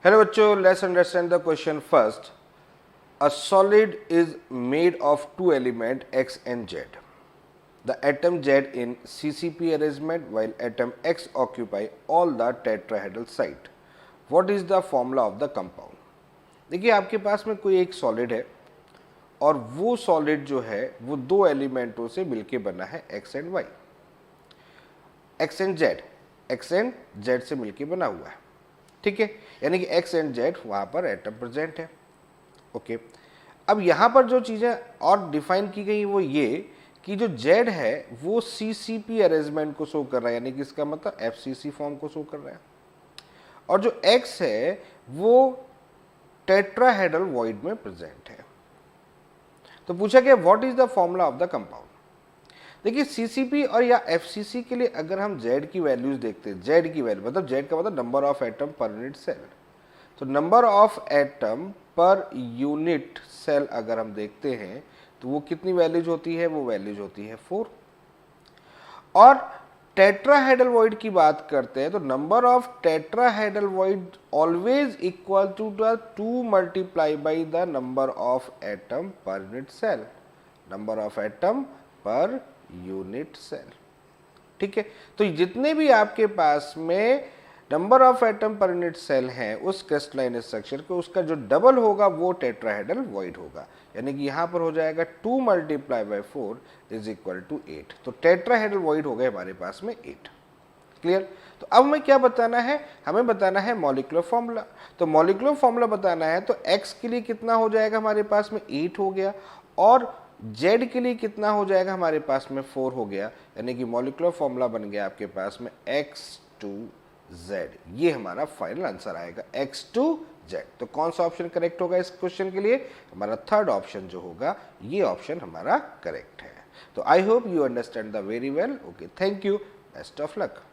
Hello बच्चों, let's understand the question first. A solid is made of two elements X and Z. The atom Z in CCP arrangement while atom X occupy all the tetrahedral site. What is the formula of the compound? देखिए आपके पास में कोई एक solid है और वो solid जो है वो दो एलिमेंटों से मिलके बना है X and Y, X and Z, X and Z से मिलके बना हुआ है. ठीक है, यानी कि X एंड Z वहां पर एटम प्रेजेंट है. ओके, अब यहां पर जो चीजें और डिफाइन की गई वो ये कि जो Z है वो CCP अरेंजमेंट को शो कर रहा है, यानी कि इसका मतलब FCC फॉर्म को शो कर रहा है, और जो X है वो टेट्राहेड्रल वॉइड में प्रेजेंट है. तो पूछा गया what is the formula of the compound. देखिए CCP और या FCC के लिए अगर हम Z की वैल्यूज देखते हैं, Z की वैल्यू मतलब Z का मतलब number of atom per unit cell, तो number of atom per unit cell अगर हम देखते हैं तो वो कितनी वैल्यूज होती है, वो वैल्यूज होती है 4. और टेट्राहेड्रल वॉइड की बात करते हैं तो number of tetrahedral void always equal to the 2 multiply by the number of atom per unit cell, number of atom per unit cell. ठीक है, तो जितने भी आपके पास में number of atom per unit cell हैं उस क्रिस्टलाइन स्ट्रक्चर को, उसका जो डबल होगा वो टेट्राहेड्रल वॉइड होगा, यानी कि यहां पर हो जाएगा 2 multiply by 4 is equal to 8. तो टेट्राहेड्रल वॉइड हो गए हमारे पास में 8. क्लियर. तो अब हमें क्या बताना है, हमें बताना है मॉलिक्यूलर फॉर्मूला. तो मॉलिक्यूलर फॉर्मूला बताना है तो x के लिए कितना हो जाएगा हमारे पास में 8 हो गया, और Z के लिए कितना हो जाएगा हमारे पास में 4 हो गया, यानी कि मॉलिक्यूलर फॉर्मूला बन गया आपके पास में X2Z. ये हमारा फाइनल आंसर आएगा X2Z. तो कौन सा ऑप्शन करेक्ट होगा इस क्वेश्चन के लिए, हमारा थर्ड ऑप्शन जो होगा ये ऑप्शन हमारा करेक्ट है. तो I hope you understand the very well. Okay, thank you, best of luck.